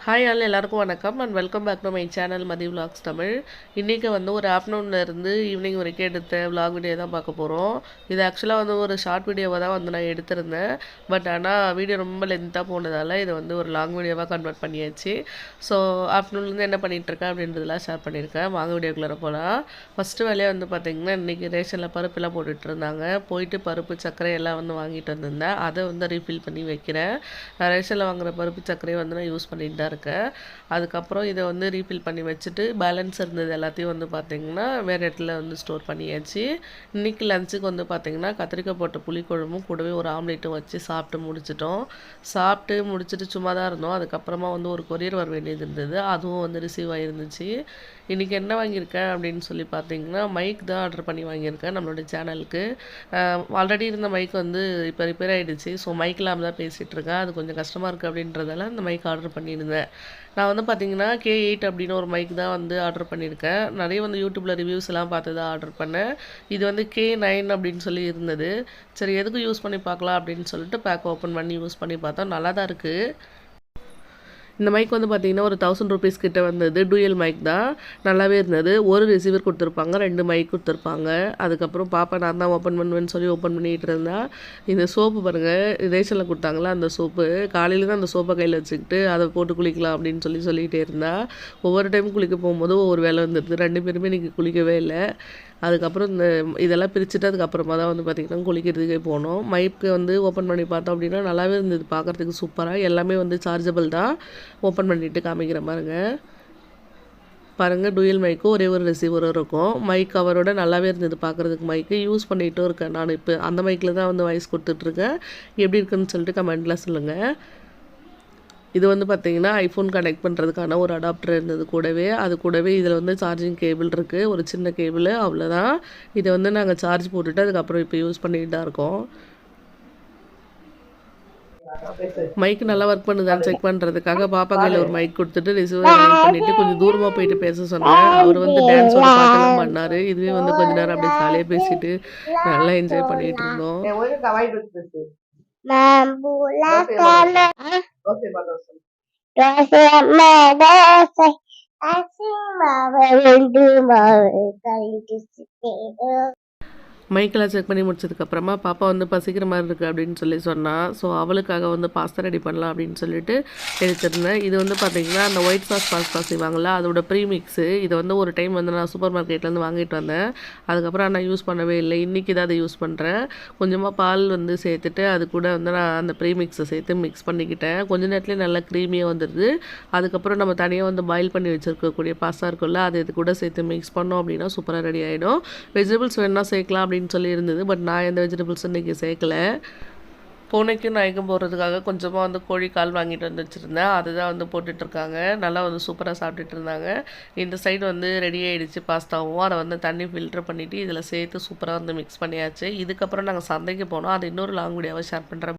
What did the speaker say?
Hi all எல்லாருக்கும் வணக்கம் and welcome back to my channel Mathi vlogs Tamil. இன்றைக்கி வந்து ஒரு ஆஃப்டர்நூன்லேருந்து ஈவினிங் வரைக்கும் எடுத்த விலாக் வீடியோ தான் பார்க்க போகிறோம். இது ஆக்சுவலாக வந்து ஒரு ஷார்ட் வீடியோவாக தான் வந்து நான் எடுத்திருந்தேன். பட் ஆனால் வீடியோ ரொம்ப லென்த்தாக போனதால் இதை வந்து ஒரு லாங் வீடியோவாக கன்வெர்ட் பண்ணியாச்சு. ஸோ ஆஃப்டர்நூன்லேருந்து என்ன பண்ணிகிட்ருக்கேன் அப்படின்றதெல்லாம் ஷேர் பண்ணியிருக்கேன். வாங்க வீடியோக்குள்ளே போகலாம். ஃபஸ்ட்டு வேலையாக வந்து பார்த்திங்கன்னா இன்றைக்கி ரேஷனில் பருப்பெல்லாம் போட்டுட்டு இருந்தாங்க. போயிட்டு பருப்பு சர்க்கரை எல்லாம் வந்து வாங்கிட்டு வந்திருந்தேன். அதை வந்து ரீஃபில் பண்ணி வைக்கிறேன். ரேஷனில் வாங்குகிற பருப்பு சர்க்கரையை வந்து நான் யூஸ் பண்ணிட்டு தான் இருக்கேன். அதுக்கப்புறம் இதை வந்து ரீஃபில் பண்ணி வச்சுட்டு பேலன்ஸ் இருந்தது எல்லாத்தையும் வந்து பார்த்திங்கன்னா வேறு இடத்துல வந்து ஸ்டோர் பண்ணியாச்சு. இன்றைக்கி லஞ்சுக்கு வந்து பார்த்திங்கன்னா கத்திரிக்காய் போட்ட புளிக்குழம்பும் கூடவே ஒரு ஆம்லேட்டும் வச்சு சாப்பிட்டு முடிச்சிட்டோம். சாப்பிட்டு முடிச்சுட்டு சும்மா தான் இருந்தோம். அதுக்கப்புறமா வந்து ஒரு கொரியர் வர வேண்டியது இருந்தது, அதுவும் வந்து ரிசீவ் ஆகிருந்துச்சு. இன்றைக்கி என்ன வாங்கியிருக்கேன் அப்படின்னு சொல்லி பார்த்தீங்கன்னா மைக் தான் ஆர்டர் பண்ணி வாங்கியிருக்கேன் நம்மளோட சேனலுக்கு. ஆல்ரெடி இருந்த மைக் வந்து இப்போ ரிப்பேர் ஆகிடுச்சு. ஸோ மைக் இல்லாமல் தான் பேசிகிட்டு இருக்கேன். அது கொஞ்சம் கஷ்டமாக இருக்குது அப்படின்றதால இந்த மைக் ஆர்டர் பண்ணியிருந்தேன். நான் வந்து பார்த்திங்கன்னா K8 அப்படின்னு ஒரு மைக் தான் வந்து ஆர்டர் பண்ணியிருக்கேன். நிறைய வந்து யூடியூப்பில் ரிவ்யூஸ் எல்லாம் பார்த்து தான் ஆர்டர் பண்ணேன். இது வந்து K9 அப்படின்னு சொல்லி இருந்தது. சரி எதுக்கு யூஸ் பண்ணி பார்க்கலாம் அப்படின்னு சொல்லிட்டு பேக் ஓப்பன் பண்ணி யூஸ் பண்ணி பார்த்தோம். நல்லா தான் இருக்குது. இந்த மைக் வந்து பார்த்திங்கன்னா ஒரு 1000 ரூபீஸ் கிட்ட வந்தது. டூயல் மைக் தான், நல்லாவே இருந்தது. ஒரு ரிசீவர் கொடுத்துருப்பாங்க, 2 மைக் கொடுத்துருப்பாங்க. அதுக்கப்புறம் பாப்பா நான் தான் ஓப்பன் பண்ணுவேன்னு சொல்லி ஓப்பன் பண்ணிகிட்டு இருந்தா. இந்த சோப்பு பாருங்கள், ரேஷனில் கொடுத்தாங்களா அந்த சோப்பு. காலையில் தான் அந்த சோப்பை கையில் வச்சுக்கிட்டு அதை போட்டு குளிக்கலாம் அப்படின்னு சொல்லிகிட்டே இருந்தா. ஒவ்வொரு டைமும் குளிக்க போகும்போது ஒவ்வொரு வேலை வந்துடுது. 2 பேருமே இன்றைக்கி குளிக்கவே இல்லை. அதுக்கப்புறம் இதெல்லாம் பிரிச்சுட்டு அதுக்கப்புறமா தான் வந்து பார்த்திங்கன்னா குளிக்கிறதுக்கே போனோம். மைக்கு வந்து ஓப்பன் பண்ணி பார்த்தோம் அப்படின்னா நல்லாவே இருந்தது, பார்க்குறதுக்கு சூப்பராக. எல்லாமே வந்து சார்ஜபிள் தான். ஓப்பன் பண்ணிவிட்டு காமிக்கிற பாருங்கள் டூயல் மைக்கும் ஒரே ஒரு ரிசீவரும் இருக்கும். மைக் கவரோட நல்லாவே இருந்தது பார்க்குறதுக்கு. மைக்கு யூஸ் பண்ணிகிட்டும் இருக்கேன் நான். இப்போ அந்த மைக்கில் தான் வந்து வாய்ஸ் கொடுத்துட்ருக்கேன். எப்படி இருக்குன்னு சொல்லிட்டு கமெண்ட்டில் சொல்லுங்கள். இது வந்து பார்த்திங்கன்னா ஐஃபோன் கனெக்ட் பண்ணுறதுக்கான ஒரு அடாப்டர் இருந்தது கூடவே. அது கூடவே இதில் வந்து சார்ஜிங் கேபிள் இருக்குது, ஒரு சின்ன கேபிள், அவ்வளோதான். இதை வந்து நாங்கள் சார்ஜ் போட்டுட்டு அதுக்கப்புறம் இப்போ யூஸ் பண்ணிகிட்டு தான் இருக்கோம். மைக் நல்லா ஒர்க் பண்ணுதான்னு செக் பண்ணுறதுக்காக பாப்பா கையில் ஒரு மைக் கொடுத்துட்டு ரிசீவர் கனெக்ட் பண்ணிவிட்டு கொஞ்சம் தூரமாக போயிட்டு பேச சொன்னேன். அவர் வந்து டான்ஸோட பாட்டெல்லாம் பண்ணார். இதுவே வந்து கொஞ்ச நேரம் அப்படியே ஜாலியாக பேசிட்டு நல்லா என்ஜாய் பண்ணிகிட்டு இருந்தோம். மைக்கெல்லாம் செக் பண்ணி முடிச்சதுக்கப்புறமா பாப்பா வந்து பசிக்கிற மாதிரி இருக்குது அப்படின்னு சொல்லி சொன்னான். ஸோ அவளுக்காக வந்து பாஸ்தா ரெடி பண்ணலாம் அப்படின்னு சொல்லிட்டு எடுத்திருந்தேன். இது வந்து பார்த்திங்கன்னா அந்த ஒயிட் சாஸ் பாஸ்தா செய்வாங்கள்ல, அதோட ப்ரீமிக்ஸு. இதை வந்து ஒரு டைம் வந்து நான் சூப்பர் மார்க்கெட்லேருந்து வாங்கிட்டு வந்தேன். அதுக்கப்புறம் நான் யூஸ் பண்ணவே இல்லை. இன்றைக்கி தான் அதை யூஸ் பண்ணுறேன். கொஞ்சமாக பால் வந்து சேர்த்துட்டு அது கூட வந்து நான் அந்த ப்ரீமிக்ஸை சேர்த்து மிக்ஸ் பண்ணிக்கிட்டேன். கொஞ்ச நேரத்துலேயே நல்லா க்ரீமியாக வந்துடுது. அதுக்கப்புறம் நம்ம தனியாக வந்து பாயில் பண்ணி வச்சுருக்கக்கூடிய பாஸ்தா இருக்குல்ல, அது இது கூட சேர்த்து மிக்ஸ் பண்ணோம் அப்படின்னா சூப்பராக ரெடி ஆகிடும். வெஜிடபிள்ஸ் வேணால் சேர்க்கலாம் அப்படின்னு சொல்லி இருந்தது. பட் நான் எந்த வெஜிடபிள்ஸும் இன்றைக்கி சேர்க்கலை. பூனைக்கும் நாய்க்கும் போடுறதுக்காக கொஞ்சமாக வந்து கோழி கால் வாங்கிட்டு வந்து வச்சுருந்தேன். அதுதான் வந்து போட்டுட்ருக்காங்க. நல்லா வந்து சூப்பராக சாப்பிட்டுட்டு இருந்தாங்க. இந்த சைடு வந்து ரெடி ஆகிடுச்சு பாஸ்தாவும். அதை வந்து தண்ணி ஃபில்டர் பண்ணிவிட்டு இதில் சேர்த்து சூப்பராக வந்து மிக்ஸ் பண்ணியாச்சு. இதுக்கப்புறம் நாங்கள் சந்தைக்கு போனோம். அது இன்னொரு லாங் வீடியோவை ஷேர் பண்ணுறேன்.